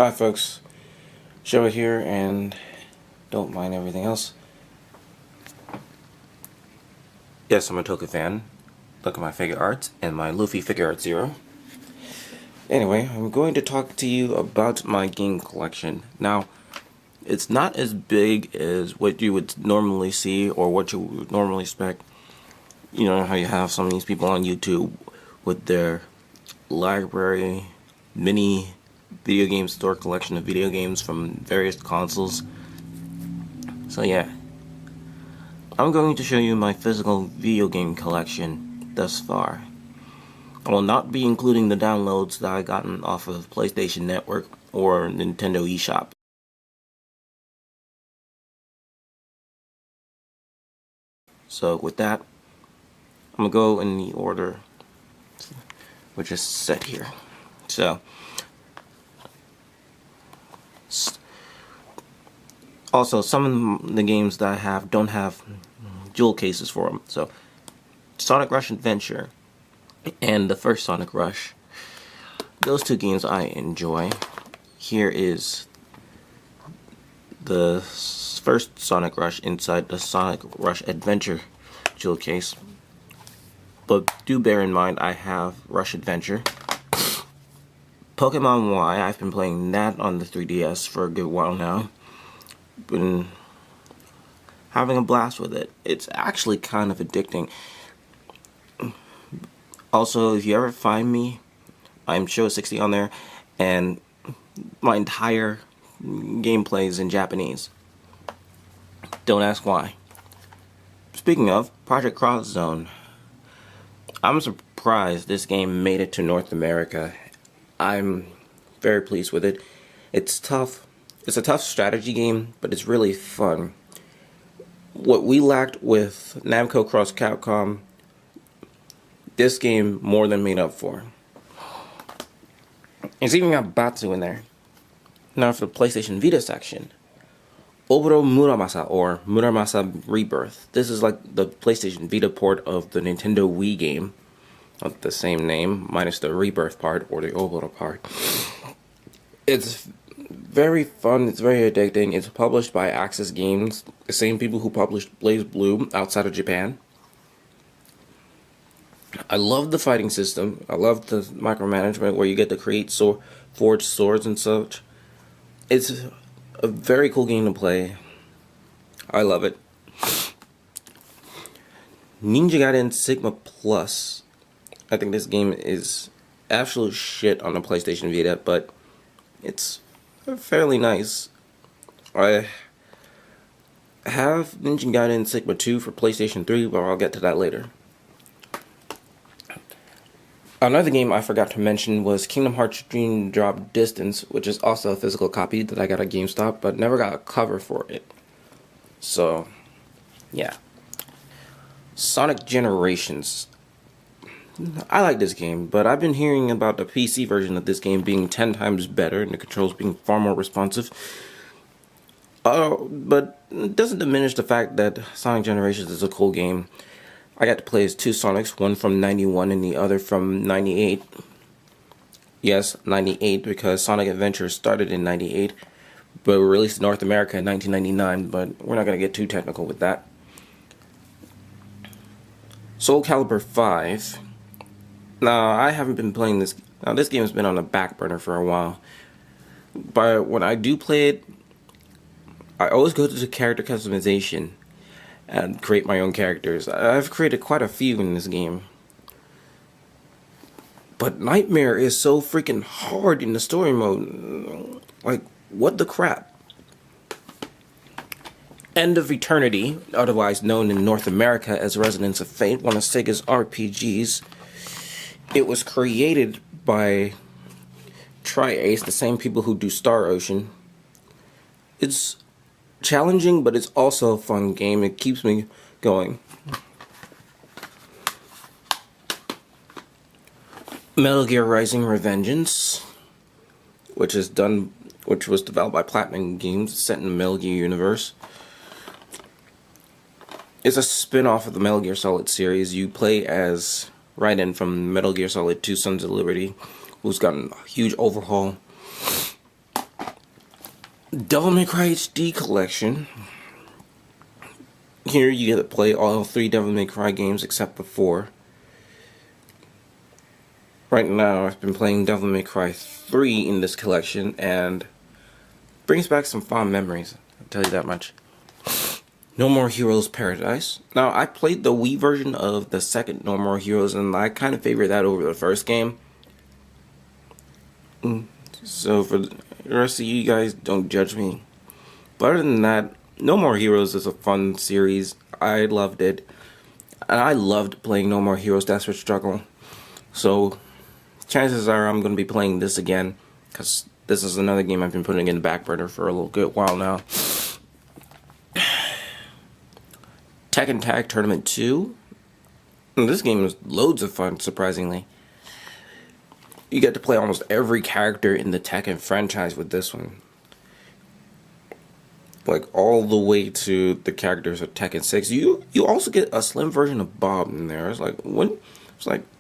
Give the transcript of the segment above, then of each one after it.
Hi folks, Showa here, and don't mind everything else. Yes, I'm a Toka fan. Look at my figure arts and my Luffy figure art 0. Anyway, I'm going to talk to you about my game collection. Now, it's not as big as what you would normally see or what you would normally expect. You know how you have some of these people on YouTube with their library, mini video game store collection of video games from various consoles. So yeah, I'm going to show you my physical video game collection thus far. I will not be including the downloads that I gotten off of PlayStation Network or Nintendo eShop. So with that, I'm gonna go in the order which is set here. So also, some of the games that I have don't have jewel cases for them. So, Sonic Rush Adventure and the first Sonic Rush, those two games I enjoy. Here is the first Sonic Rush inside the Sonic Rush Adventure jewel case. But do bear in mind, I have Rush Adventure. Pokemon Y, I've been playing that on the 3DS for a good while now. Been having a blast with it. It's actually kind of addicting. Also, if you ever find me, I'm Showa60 on there, and my entire gameplay is in Japanese. Don't ask why. Speaking of, Project Cross Zone. I'm surprised this game made it to North America. I'm very pleased with it. It's tough. It's a tough strategy game, but it's really fun. What we lacked with Namco Cross Capcom, this game more than made up for. It's even got Batsu in there. Now for the PlayStation Vita section. Oboro Muramasa, or Muramasa Rebirth. This is like the PlayStation Vita port of the Nintendo Wii game. Of the same name, minus the Rebirth part, or the Oboro part. It's very fun, it's very addicting. It's published by Access Games, the same people who published Blaze Blue outside of Japan. I love the fighting system. I love the micromanagement where you get to create forged swords and such. It's a very cool game to play. I love it. Ninja Gaiden Sigma Plus. I think this game is absolute shit on the PlayStation Vita, but it's fairly nice. I have Ninja Gaiden Sigma 2 for PlayStation 3, but I'll get to that later. Another game I forgot to mention was Kingdom Hearts Dream Drop Distance, which is also a physical copy that I got at GameStop, but never got a cover for it. So, yeah. Sonic Generations. I like this game, but I've been hearing about the PC version of this game being 10 times better and the controls being far more responsive. But it doesn't diminish the fact that Sonic Generations is a cool game. I got to play as two Sonics, one from 91 and the other from 98. Yes, 98, because Sonic Adventure started in 98, but were released in North America in 1999, but we're not going to get too technical with that. Soul Calibur 5. Now, I haven't been playing this. Now, this game has been on the back burner for a while. But when I do play it, I always go to the character customization and create my own characters. I've created quite a few in this game. But Nightmare is so freaking hard in the story mode. Like, what the crap? End of Eternity, otherwise known in North America as Resonance of Fate, one of Sega's RPGs. It was created by Tri-Ace, the same people who do Star Ocean. It's challenging, but it's also a fun game. It keeps me going. Metal Gear Rising: Revengeance, which was developed by Platinum Games, set in the Metal Gear universe. It's a spin-off of the Metal Gear Solid series. You play as Raiden from Metal Gear Solid 2: Sons of Liberty, who's gotten a huge overhaul. Devil May Cry HD collection. Here you get to play all 3 Devil May Cry games except the 4. Right now I've been playing Devil May Cry 3 in this collection, and brings back some fond memories, I'll tell you that much. No More Heroes Paradise. Now, I played the Wii version of the second No More Heroes, and I kind of favored that over the first game. So for the rest of you guys, don't judge me. But other than that, No More Heroes is a fun series. I loved it. And I loved playing No More Heroes Desperate Struggle. So, chances are I'm going to be playing this again, because this is another game I've been putting in the back burner for a little good while now. Tekken Tag Tournament 2. And this game is loads of fun, surprisingly. You get to play almost every character in the Tekken franchise with this one. Like, all the way to the characters of Tekken 6. You also get a slim version of Bob in there. It's like,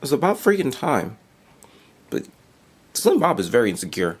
it's about freaking time. But Slim Bob is very insecure.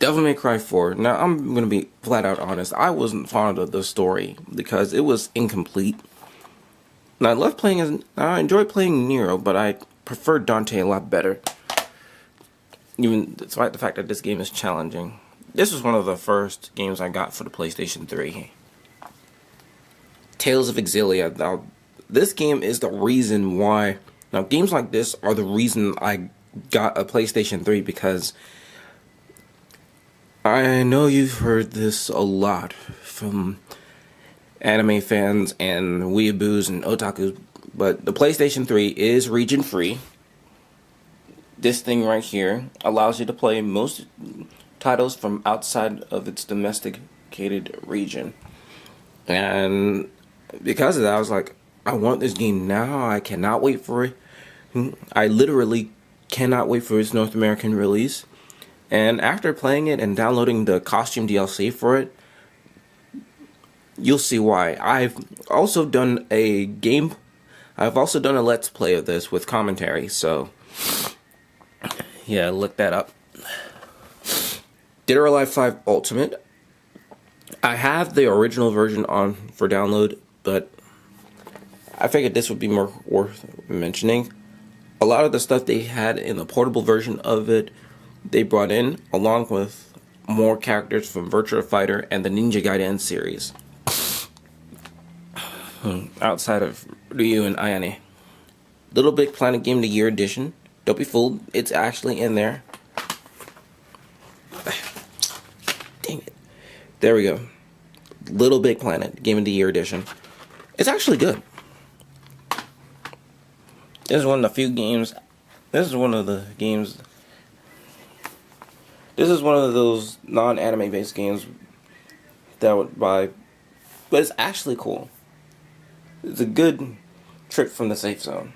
Devil May Cry 4. Now, I'm going to be flat out honest. I wasn't fond of the story because it was incomplete. And I enjoy playing Nero, but I prefer Dante a lot better. Even despite the fact that this game is challenging. This was one of the first games I got for the PlayStation 3. Tales of Exilia. Now, this game is the reason why. Now, games like this are the reason I got a PlayStation 3, because I know you've heard this a lot from anime fans and weeaboos and otakus, but the PlayStation 3 is region free. This thing right here allows you to play most titles from outside of its domesticated region. And because of that, I was like, I want this game now. I cannot wait for it. I literally cannot wait for its North American release. And after playing it and downloading the costume DLC for it, you'll see why. I've also done a Let's Play of this with commentary, so yeah, look that up. Dead or Alive 5 Ultimate. I have the original version on for download, but I figured this would be more worth mentioning. A lot of the stuff they had in the portable version of it, they brought in, along with more characters from Virtua Fighter and the Ninja Gaiden series. Outside of Ryu and Ayane. Little Big Planet Game of the Year Edition. Don't be fooled, it's actually in there. Dang it. There we go. Little Big Planet Game of the Year Edition. It's actually good. This is one of the few games. This is one of those non-anime based games that I would buy. But it's actually cool. It's a good trip from the safe zone.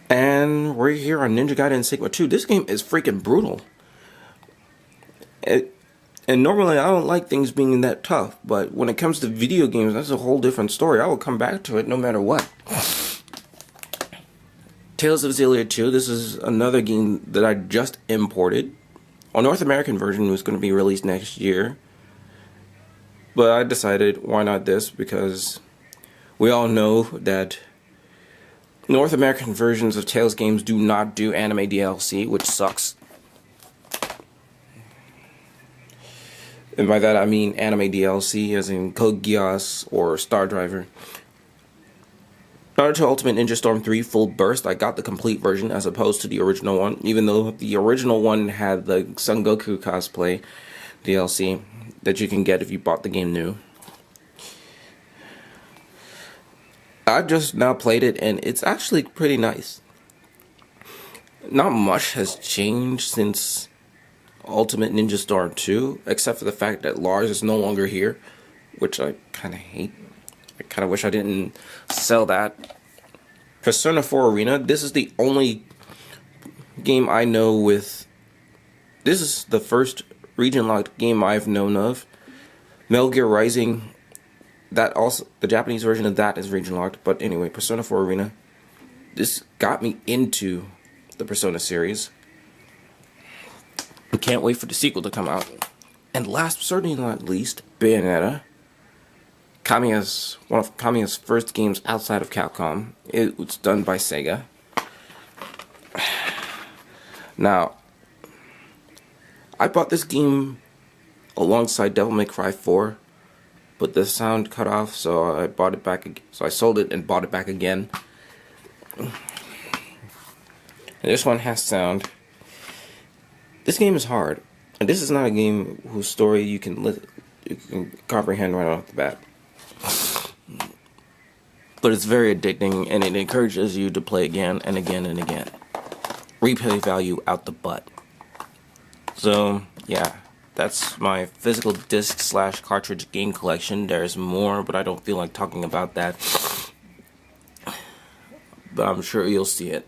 And we're here on Ninja Gaiden Sigma 2. This game is freaking brutal. And normally I don't like things being that tough, but when it comes to video games, that's a whole different story. I will come back to it no matter what. Tales of Exilia 2. This is another game that I just imported. A North American version was going to be released next year. But I decided, why not this? Because we all know that North American versions of Tales games do not do anime DLC, which sucks. And by that I mean anime DLC, as in Code Geass or Star Driver. Naruto Ultimate Ninja Storm 3 Full Burst, I got the complete version as opposed to the original one, even though the original one had the Son Goku cosplay DLC that you can get if you bought the game new. I just now played it and it's actually pretty nice. Not much has changed since Ultimate Ninja Storm 2, except for the fact that Lars is no longer here, which I kind of hate. I kind of wish I didn't sell that. Persona 4 Arena. This is the only game I know with. This is the first region locked game I've known of. Metal Gear Rising. That also, the Japanese version of that is region locked. But anyway, Persona 4 Arena. This got me into the Persona series. I can't wait for the sequel to come out. And last but certainly not least, Bayonetta. One of Kamiya's first games outside of Capcom. It was done by Sega. Now, I bought this game alongside Devil May Cry 4, but the sound cut off, so I bought it back. So I sold it and bought it back again. And this one has sound. This game is hard, and this is not a game whose story you can comprehend right off the bat. But it's very addicting, and it encourages you to play again and again and again. Replay value out the butt. So, yeah, that's my physical disc / cartridge game collection. There's more, but I don't feel like talking about that. But I'm sure you'll see it.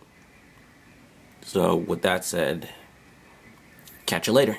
So, with that said, catch you later.